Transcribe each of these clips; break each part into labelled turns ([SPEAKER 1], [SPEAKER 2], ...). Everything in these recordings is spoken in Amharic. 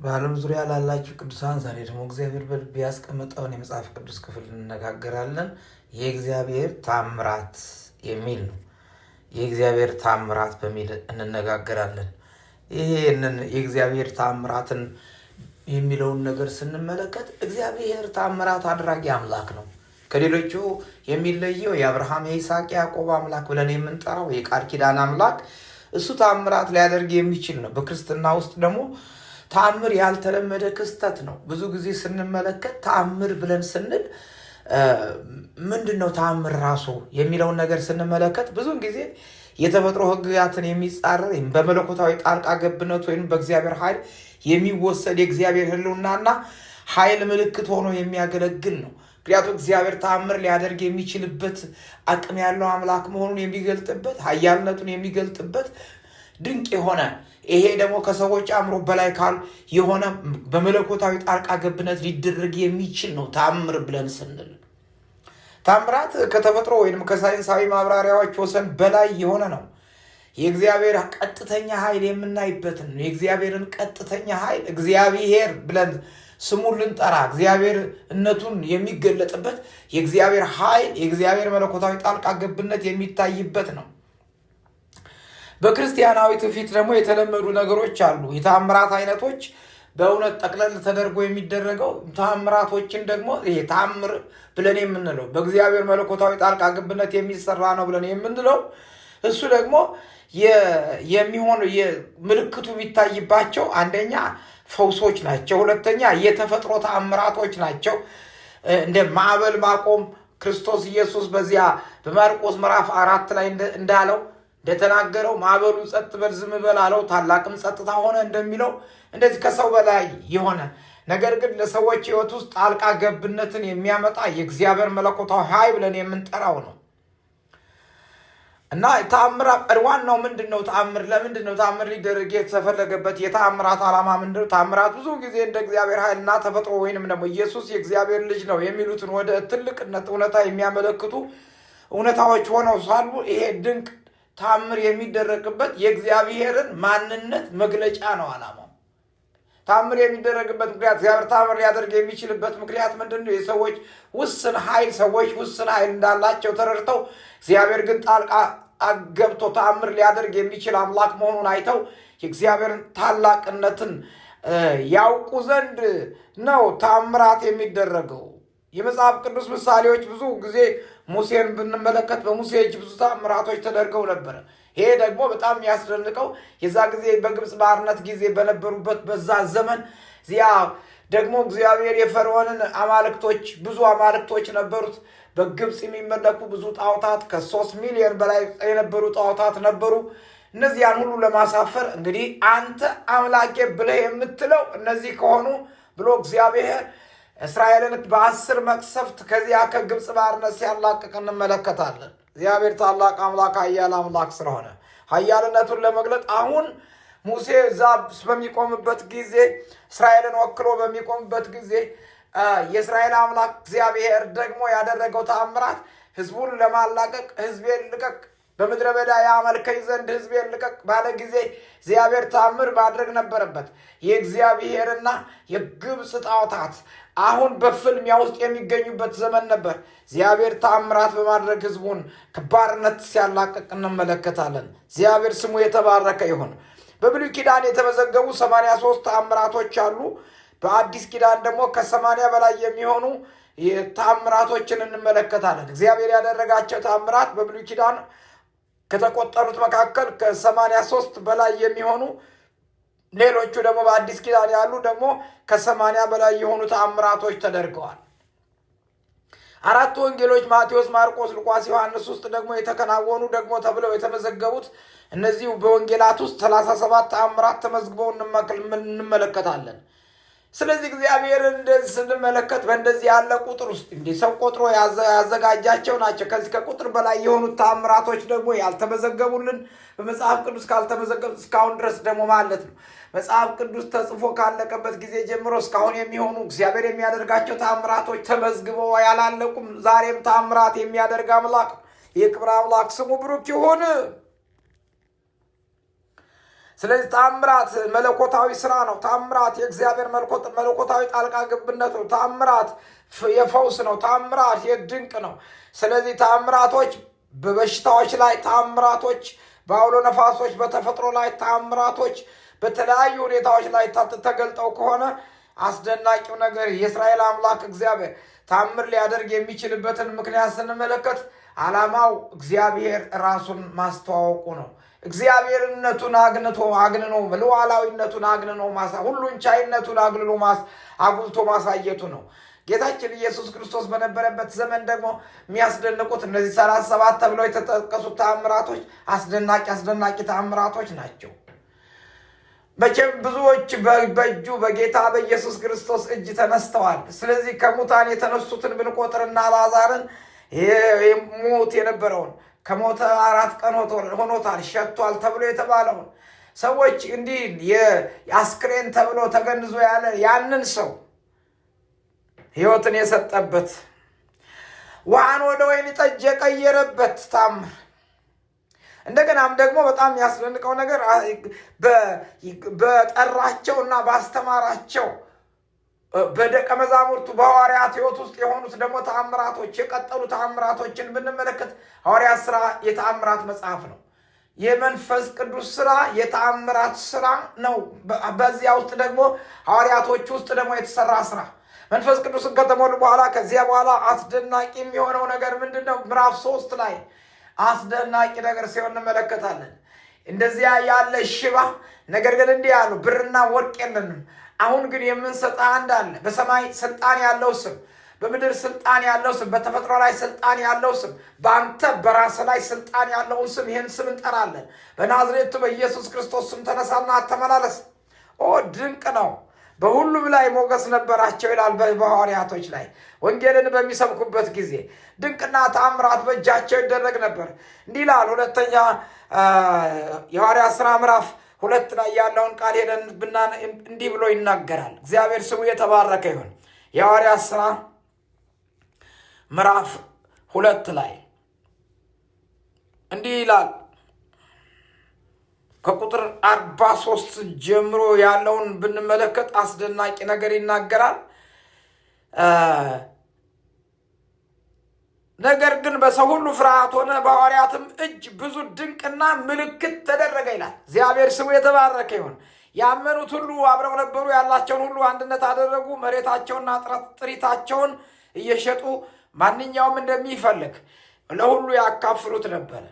[SPEAKER 1] በዓለም ዙሪያ ላላችሁ ቅዱሳን ዛሬ ደግሞ እግዚአብሔር በልብ ያስቀመጠውን የመጽሐፍ ቅዱስ ክፍል እንነጋገራለን። የእግዚአብሔር ታምራት የሚል ነው። የእግዚአብሔር ታምራት በሚል እንነጋገራለን። ይሄንን የእግዚአብሔር ታምራትን የሚለውን ነገር ስንመለከት እግዚአብሔር ታምራት አድራጊ አምላክ ነው። ከሌሎቹ የሚለየው የአብርሃም የይስሐቅ ያዕቆብ አምላክ ብለን የምንጠራው የቃል ኪዳን አምላክ እሱ ታምራት ሊያደርግ የሚችል ነው። በክርስትና ውስጥ ደግሞ ታምር ያልተለመደ ክስተት ነው። ብዙ ጊዜ ስንመለከት ታምር ብለን ስንል ምንድነው ታምር ራሱ የሚለውን ነገር ስንመለከት ብዙውን ጊዜ የተፈጥሮ ሕግጋትን የሚጻረር በመለኮታዊ ጣልቃ ገብነት ወይም በእግዚአብሔር ኃይል የሚወሰድ የእግዚአብሔር ሕልውናና ኃይል ምልክት ሆኖ የሚያገለግል ነው። ምክንያቱም እግዚአብሔር ታምር ሊያደርግ የሚችልበት አቅም ያለው አምላክ መሆኑን የሚገልጥበት ኃያልነቱን የሚገልጥበት ድንቅ የሆነ ይሄ ደግሞ ከሰዎች አእምሮ በላይ ካል የሆነ በመለኮታዊ ጣልቃ ገብነት ሊደረግ የሚችል ነው። ታምር ብለን ስንል ታምራት ከተፈጥሮ ወይም ከሳይንሳዊ ማብራሪያዎች ወሰን በላይ የሆነ ነው። የእግዚአብሔር ቀጥተኛ ኃይል የምናይበትን የእግዚአብሔርን ቀጥተኛ ኃይል እግዚአብሔር ብለን ስሙን ልንጠራ እግዚአብሔርነቱን የሚገለጥበት የእግዚአብሔር ኃይል የእግዚአብሔር መለኮታዊ ጣልቃ ገብነት የሚታይበት ነው። በክርስቲያናዊ ትውፊት ደግሞ የተለመዱ ነገሮች አሉ። የታምራት አይነቶች በእውነት ጠቅለል ተደርጎ የሚደረገው ታምራቶችን ደግሞ ታምር ብለን የምንለው በእግዚአብሔር መለኮታዊ ጣልቃ ገብነት የሚሰራ ነው ብለን የምንለው እሱ ደግሞ የሚሆን ምልክቱ የሚታይባቸው አንደኛ ፈውሶች ናቸው። ሁለተኛ የተፈጥሮ ታምራቶች ናቸው። እንደ ማዕበል ማቆም ክርስቶስ ኢየሱስ በዚያ በማርቆስ ምዕራፍ 4 ላይ እንዳለው እንደተናገረው ማዕበሉ ጸጥ በል ዝም በል አለው፣ ታላቅም ጸጥታ ሆነ እንደሚለው እንደዚህ ከሰው በላይ የሆነ ነገር ግን ለሰዎች ሕይወት ውስጥ ጣልቃ ገብነትን የሚያመጣ የእግዚአብሔር መለኮታዊ ኃይል ብለን የምንጠራው ነው። እና ታምራት ዋናው ምንድነው? ታምር ለምንድነው ታምር ሊደረግ የተፈለገበት? የታምራት ዓላማ ምንድነው? ታምራት ብዙ ጊዜ እንደ እግዚአብሔር ኃይልና ተፈጥሮ ወይንም ደግሞ ኢየሱስ የእግዚአብሔር ልጅ ነው የሚሉትን ወደ ትልቅነት እውነታ የሚያመለክቱ እውነታዎች ሆነው ሳሉ ይሄ ድንቅ ታምር የሚደረግበት የእግዚአብሔርን ማንነት መግለጫ ነው ዓላማው። ታምር የሚደረግበት ምክንያት እግዚአብሔር ታምር ሊያደርግ የሚችልበት ምክንያት ምንድነው? የሰዎች ውስን ኃይል እንዳላቸው ተረድተው እግዚአብሔር ግን ጣልቃ ገብቶ ታምር ሊያደርግ የሚችል አምላክ መሆኑን አይተው የእግዚአብሔርን ታላቅነትን ያውቁ ዘንድ ነው ታምራት የሚደረገው። የመጽሐፍ ቅዱስ ምሳሌዎች ብዙ ጊዜ ሙሴን ብንመለከት በሙሴ እጅ ብዙ ታምራቶች ተደርገው ነበረ። ይሄ ደግሞ በጣም የሚያስደንቀው የዛ ጊዜ በግብፅ ባርነት ጊዜ በነበሩበት በዛ ዘመን እዚያ ደግሞ እግዚአብሔር የፈርዖንን አማልክቶች ብዙ አማልክቶች ነበሩት። በግብፅ የሚመለኩ ብዙ ጣዖታት ከ3 ሚሊዮን በላይ የነበሩ ጣዖታት ነበሩ። እነዚያን ሁሉ ለማሳፈር እንግዲህ አንተ አምላኬ ብለህ የምትለው እነዚህ ከሆኑ ብሎ እግዚአብሔር እስራኤልን በ10 መቅሰፍት ከዚያ ከግብፅ ባርነት ሲያላቅቅ እንመለከታለን። እግዚአብሔር ታላቅ አምላክ ኃያል አምላክ ስለሆነ ኃያልነቱን ለመግለጥ አሁን ሙሴ እዛ በሚቆምበት ጊዜ እስራኤልን ወክሎ በሚቆምበት ጊዜ የእስራኤል አምላክ እግዚአብሔር ደግሞ ያደረገው ተአምራት ህዝቡን ለማላቀቅ ህዝቤን ልቀቅ በምድረ በዳ ያመልከኝ ዘንድ ህዝቤን ልቀቅ ባለ ጊዜ እግዚአብሔር ታምር ማድረግ ነበረበት። የእግዚአብሔርና የግብፅ ጣዖታት አሁን በፍልሚያ ውስጥ የሚገኙበት ዘመን ነበር። እግዚአብሔር ታምራት በማድረግ ህዝቡን ከባርነት ሲያላቅቅ እንመለከታለን። እግዚአብሔር ስሙ የተባረከ ይሁን። በብሉይ ኪዳን የተመዘገቡ 83 ተአምራቶች አሉ። በአዲስ ኪዳን ደግሞ ከ80 በላይ የሚሆኑ ተአምራቶችን እንመለከታለን። እግዚአብሔር ያደረጋቸው ተአምራት በብሉይ ኪዳን ከተቆጠሩት መካከል ከ83 በላይ የሚሆኑ ሌሎቹ ደግሞ በአዲስ ኪዳን ያሉ ደግሞ ከ80 በላይ የሆኑ ተአምራቶች ተደርገዋል። 4 ወንጌሎች ማቴዎስ፣ ማርቆስ፣ ሉቃስ፣ ዮሐንስ ውስጥ ደግሞ የተከናወኑ ደግሞ ተብለው የተመዘገቡት እነዚህ በወንጌላት ውስጥ 37 ተአምራት ተመዝግበው እንመለከታለን። ስለዚህ እግዚአብሔር እንደዚህ ስንመለከት በእንደዚህ ያለ ቁጥር ውስጥ እንዲህ ሰው ቆጥሮ ያዘጋጃቸው ናቸው። ከዚህ ከቁጥር በላይ የሆኑት ተአምራቶች ደግሞ ያልተመዘገቡልን በመጽሐፍ ቅዱስ ካልተመዘገቡ እስካሁን ድረስ ደግሞ ማለት ነው መጽሐፍ ቅዱስ ተጽፎ ካለቀበት ጊዜ ጀምሮ እስካሁን የሚሆኑ እግዚአብሔር የሚያደርጋቸው ተአምራቶች ተመዝግበው ያላለቁም። ዛሬም ተአምራት የሚያደርግ አምላክ የክብር አምላክ ስሙ ብሩክ ይሁን። ስለዚህ ተአምራት መለኮታዊ ስራ ነው። ተአምራት የእግዚአብሔር መለኮታዊ ጣልቃ ገብነት ነው። ተአምራት የፈውስ ነው። ተአምራት የድንቅ ነው። ስለዚህ ተአምራቶች በበሽታዎች ላይ፣ ተአምራቶች በአውሎ ነፋሶች፣ በተፈጥሮ ላይ ተአምራቶች በተለያዩ ሁኔታዎች ላይ ተገልጠው ከሆነ አስደናቂው ነገር የእስራኤል አምላክ እግዚአብሔር ተአምር ሊያደርግ የሚችልበትን ምክንያት ስንመለከት ዓላማው እግዚአብሔር ራሱን ማስተዋወቁ ነው። እግዚአብሔርነቱን አግንኖ ሉዓላዊነቱን አግንኖ ሁሉን ቻይነቱን አጉልቶ ማሳየቱ ነው። ጌታችን ኢየሱስ ክርስቶስ በነበረበት ዘመን ደግሞ የሚያስደንቁት እነዚህ 37 ተብለው የተጠቀሱት ተአምራቶች አስደናቂ ተአምራቶች ናቸው። መቼም ብዙዎች በእጁ በጌታ በኢየሱስ ክርስቶስ እጅ ተነስተዋል። ስለዚህ ከሙታን የተነሱትን ብንቆጥርና አልዓዛርን ሞት የነበረውን ከሞተ 4 ቀን ሆኖታል ሸቷል ተብሎ የተባለውን ሰዎች እንዲህ የአስክሬን ተብሎ ተገንዞ ያለ ያንን ሰው ሕይወትን የሰጠበት ውሃን ወደ ወይን ጠጅ የቀየረበት ታምር። እንደገናም ደግሞ በጣም ያስደንቀው ነገር በጠራቸውና ባስተማራቸው በደቀ መዛሙርቱ በሐዋርያት ሕይወት ውስጥ የሆኑት ደግሞ ተአምራቶች የቀጠሉ ተአምራቶችን ብንመለከት ሐዋርያት ሥራ የተአምራት መጽሐፍ ነው። የመንፈስ ቅዱስ ሥራ የተአምራት ሥራ ነው። በዚያ ውስጥ ደግሞ ሐዋርያቶች ውስጥ ደግሞ የተሰራ ሥራ መንፈስ ቅዱስን ከተሞሉ በኋላ ከዚያ በኋላ አስደናቂ የሚሆነው ነገር ምንድን ነው? ምዕራፍ 3 ላይ አስደናቂ ነገር ሲሆን እንመለከታለን። እንደዚያ ያለ ሽባ ነገር ግን እንዲህ ያሉ ብርና ወርቅ የለንም፣ አሁን ግን የምንሰጠው አንድ አለ፣ በሰማይ ስልጣን ያለው ስም፣ በምድር ስልጣን ያለው ስም፣ በተፈጥሮ ላይ ስልጣን ያለው ስም፣ በአንተ በራስ ላይ ስልጣን ያለውን ስም፣ ይህን ስም እንጠራለን። በናዝሬቱ በኢየሱስ ክርስቶስ ስም ተነሳና ተመላለስ። ድንቅ ነው። በሁሉም ላይ ሞገስ ነበራቸው ይላል። በሐዋርያቶች ላይ ወንጌልን በሚሰብኩበት ጊዜ ድንቅና ተአምራት በእጃቸው ይደረግ ነበር። እንዲህ ይላል ሁለተኛ የሐዋርያት ሥራ ምዕራፍ 2 ላይ ያለውን ቃል ሄደን እንዲህ ብሎ ይናገራል። እግዚአብሔር ስሙ የተባረከ ይሁን። የሐዋርያት ሥራ ምዕራፍ 2 ላይ እንዲህ ይላል። ከቁጥር 43 ጀምሮ ያለውን ብንመለከት አስደናቂ ነገር ይናገራል። ነገር ግን በሰው ሁሉ ፍርሃት ሆነ፣ በሐዋርያትም እጅ ብዙ ድንቅና ምልክት ተደረገ ይላል። እግዚአብሔር ስሙ የተባረከ ይሁን። ያመኑት ሁሉ አብረው ነበሩ፣ ያላቸውን ሁሉ አንድነት አደረጉ፣ መሬታቸውንና ጥሪታቸውን እየሸጡ ማንኛውም እንደሚፈልግ ለሁሉ ያካፍሉት ነበረ።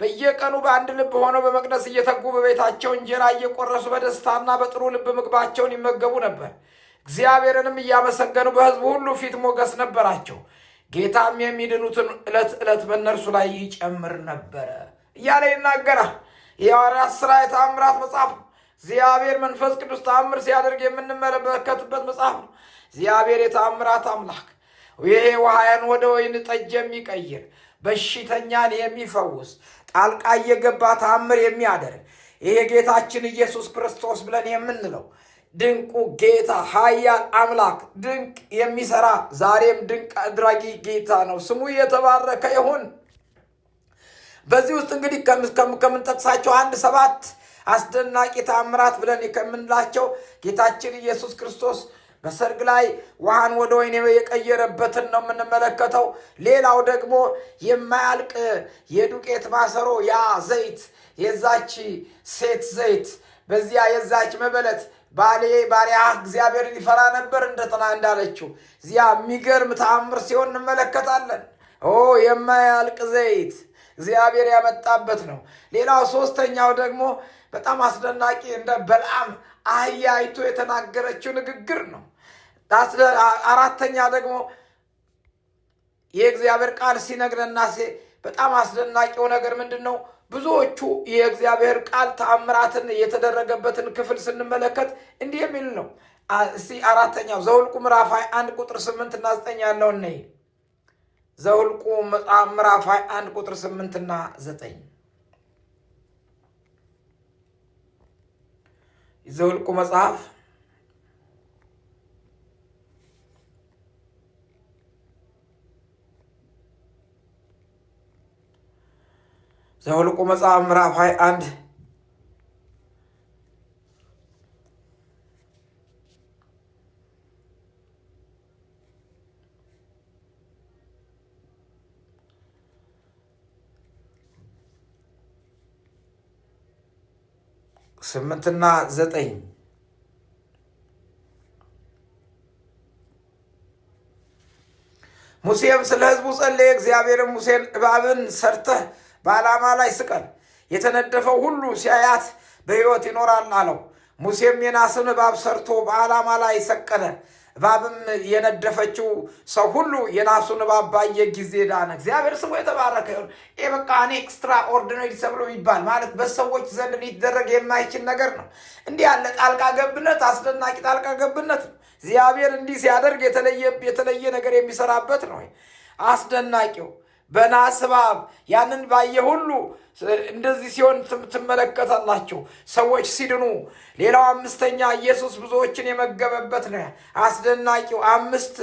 [SPEAKER 1] በየቀኑ በአንድ ልብ ሆነው በመቅደስ እየተጉ በቤታቸው እንጀራ እየቆረሱ በደስታና በጥሩ ልብ ምግባቸውን ይመገቡ ነበር። እግዚአብሔርንም እያመሰገኑ በሕዝቡ ሁሉ ፊት ሞገስ ነበራቸው። ጌታም የሚድኑትን ዕለት ዕለት በእነርሱ ላይ ይጨምር ነበረ እያለ ይናገራል። የሐዋርያት ሥራ የተአምራት መጽሐፍ ነው። እግዚአብሔር መንፈስ ቅዱስ ተአምር ሲያደርግ የምንመለከትበት መጽሐፍ ነው። እግዚአብሔር የተአምራት አምላክ፣ ይሄ ውሃያን ወደ ወይን ጠጅ የሚቀይር በሽተኛን የሚፈውስ ጣልቃ እየገባ ተአምር የሚያደርግ ይሄ ጌታችን ኢየሱስ ክርስቶስ ብለን የምንለው ድንቁ ጌታ ኃያል አምላክ ድንቅ የሚሰራ ዛሬም ድንቅ አድራጊ ጌታ ነው። ስሙ የተባረከ ይሁን። በዚህ ውስጥ እንግዲህ ከምንጠቅሳቸው 7 አስደናቂ ተአምራት ብለን ከምንላቸው ጌታችን ኢየሱስ ክርስቶስ በሰርግ ላይ ውሃን ወደ ወይን የቀየረበትን ነው የምንመለከተው። ሌላው ደግሞ የማያልቅ የዱቄት ማሰሮ ያ ዘይት የዛች ሴት ዘይት በዚያ የዛች መበለት ባሪያ እግዚአብሔርን ይፈራ ነበር እንዳለችው እዚያ የሚገርም ተአምር ሲሆን እንመለከታለን። የማያልቅ ዘይት እግዚአብሔር ያመጣበት ነው። ሌላው 3ኛው ደግሞ በጣም አስደናቂ እንደ በልዓም አህያ አይቶ የተናገረችው ንግግር ነው። 4ኛ ደግሞ የእግዚአብሔር ቃል ሲነግረና በጣም አስደናቂው ነገር ምንድን ነው? ብዙዎቹ የእግዚአብሔር ቃል ተአምራትን የተደረገበትን ክፍል ስንመለከት እንዲህ የሚል ነው። እስቲ 4ኛው ዘኍልቍ ምዕራፍ 21 ቁጥር 8 እና 9 ያለውን ነይ። ዘኍልቍ ምዕራፍ 21 ቁጥር 8 እና 9 ዘኍልቍ መጽሐፍ ዘኍልቍ መጽሐፍ ምዕራፍ 21 8 እና 9 ሙሴም ስለ ሕዝቡ ጸለየ። እግዚአብሔርም ሙሴን እባብን ሰርተህ በዓላማ ላይ ስቀል፣ የተነደፈው ሁሉ ሲያያት በሕይወት ይኖራል አለው። ሙሴም የናስን እባብ ሰርቶ በዓላማ ላይ ሰቀለ። እባብም የነደፈችው ሰው ሁሉ የናሱን እባብ ባየ ጊዜ ዳነ። እግዚአብሔር ስሙ የተባረከ ይሁን። ይህ በቃ ኤክስትራ ኦርዲናሪ ተብሎ ይባል ማለት በሰዎች ዘንድ ሊደረግ የማይችል ነገር ነው። እንዲህ ያለ ጣልቃ ገብነት አስደናቂ ጣልቃ ገብነት ነው። እግዚአብሔር እንዲህ ሲያደርግ የተለየ ነገር የሚሰራበት ነው። አስደናቂው በናስ እባብ ያንን ባየ ሁሉ እንደዚህ ሲሆን ትመለከታላችሁ። ሰዎች ሲድኑ። ሌላው 5ኛ ኢየሱስ ብዙዎችን የመገበበት ነው። አስደናቂው 5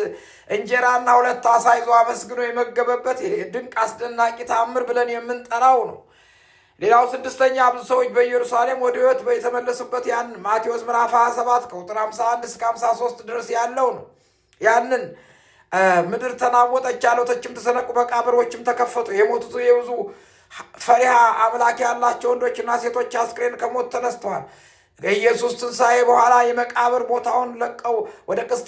[SPEAKER 1] እንጀራና 2 ዓሣ ይዞ አመስግኖ የመገበበት ድንቅ አስደናቂ ተአምር ብለን የምንጠራው ነው። ሌላው 6ኛ ብዙ ሰዎች በኢየሩሳሌም ወደ ሕይወት የተመለሱበት ያን ማቴዎስ ምዕራፍ 27 ከቁጥር 51 እስከ 53 ድረስ ያለው ነው። ያንን ምድር ተናወጠች፣ ዓለቶችም ተሰነቁ፣ መቃብሮችም ተከፈቱ። የሞቱት የብዙ ፈሪሃ አምላክ ያላቸው ወንዶችና ሴቶች አስክሬን ከሞት ተነስተዋል። ከኢየሱስ ትንሣኤ በኋላ የመቃብር ቦታውን ለቀው ወደ ቅድስት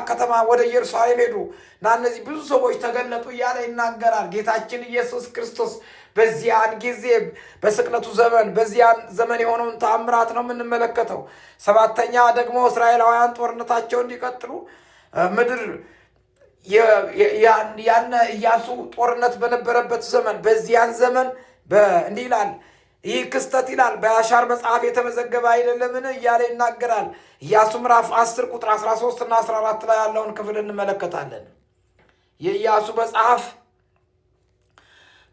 [SPEAKER 1] ከተማ ወደ ኢየሩሳሌም ሄዱ እና እነዚህ ብዙ ሰዎች ተገለጡ እያለ ይናገራል። ጌታችን ኢየሱስ ክርስቶስ በዚያን ጊዜ በስቅለቱ ዘመን በዚያን ዘመን የሆነውን ተአምራት ነው የምንመለከተው። 7ኛ ደግሞ እስራኤላውያን ጦርነታቸው እንዲቀጥሉ ምድር ያነ ኢያሱ ጦርነት በነበረበት ዘመን በዚያን ዘመን እንዲህ ይላል። ይህ ክስተት ይላል በያሻር መጽሐፍ የተመዘገበ አይደለምን እያለ ይናገራል። ኢያሱ ምዕራፍ 10 ቁጥር 13 እና 14 ላይ ያለውን ክፍል እንመለከታለን። የኢያሱ መጽሐፍ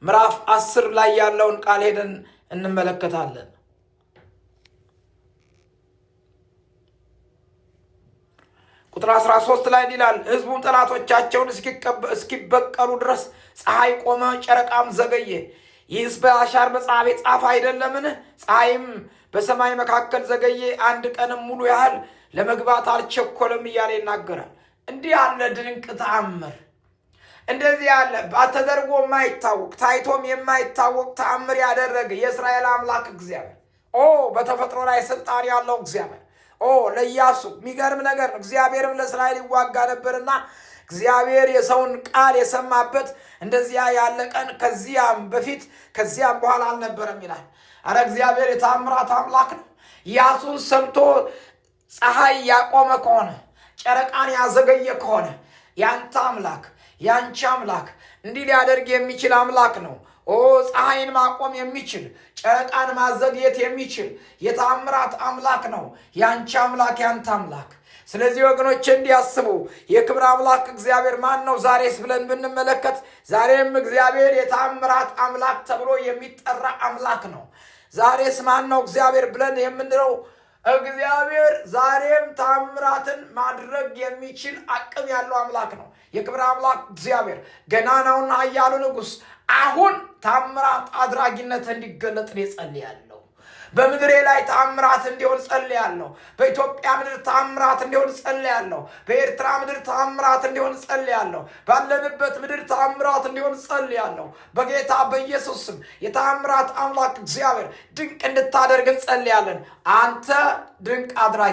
[SPEAKER 1] ምዕራፍ 10 ላይ ያለውን ቃል ሄደን እንመለከታለን። ቁጥር 13 ላይ ይላል ሕዝቡም ጠላቶቻቸውን እስኪበቀሉ ድረስ ፀሐይ ቆመ፣ ጨረቃም ዘገየ። ይህስ በያሻር መጽሐፍ የጻፈ አይደለምን? ፀሐይም በሰማይ መካከል ዘገየ፣ 1 ቀንም ሙሉ ያህል ለመግባት አልቸኮለም እያለ ይናገራል። እንዲህ ያለ ድንቅ ተአምር፣ እንደዚህ ያለ ተደርጎ የማይታወቅ ታይቶም የማይታወቅ ተአምር ያደረገ የእስራኤል አምላክ እግዚአብሔር በተፈጥሮ ላይ ስልጣን ያለው እግዚአብሔር ለኢያሱ የሚገርም ነገር ነው። እግዚአብሔርም ለእስራኤል ይዋጋ ነበርና እግዚአብሔር የሰውን ቃል የሰማበት እንደዚያ ያለ ቀን ከዚያም በፊት ከዚያም በኋላ አልነበረም ይላል። አረ እግዚአብሔር የተአምራት አምላክ ነው። ኢያሱን ሰምቶ ፀሐይ ያቆመ ከሆነ ጨረቃን ያዘገየ ከሆነ ያንተ አምላክ ያንቺ አምላክ እንዲህ ሊያደርግ የሚችል አምላክ ነው። ፀሐይን ማቆም የሚችል ጨረቃን ማዘግየት የሚችል የተአምራት አምላክ ነው ያንቺ አምላክ ያንተ አምላክ። ስለዚህ ወገኖች እንዲያስቡ የክብር አምላክ እግዚአብሔር ማን ነው ዛሬስ ብለን ብንመለከት፣ ዛሬም እግዚአብሔር የተአምራት አምላክ ተብሎ የሚጠራ አምላክ ነው። ዛሬስ ማን ነው እግዚአብሔር ብለን የምንለው? እግዚአብሔር ዛሬም ተአምራትን ማድረግ የሚችል አቅም ያለው አምላክ ነው። የክብር አምላክ እግዚአብሔር ገናናውና ኃያሉ ንጉሥ አሁን ተአምራት አድራጊነት እንዲገለጥ ጸልያለሁ። በምድሬ ላይ ተአምራት እንዲሆን ጸልያለሁ። በኢትዮጵያ ምድር ተአምራት እንዲሆን ጸልያለሁ። በኤርትራ ምድር ተአምራት እንዲሆን ጸልያለሁ። ባለንበት ምድር ተአምራት እንዲሆን ጸልያለሁ። በጌታ በኢየሱስ ስም የተአምራት አምላክ እግዚአብሔር ድንቅ እንድታደርግ እንጸልያለን። አንተ ድንቅ አድራጊ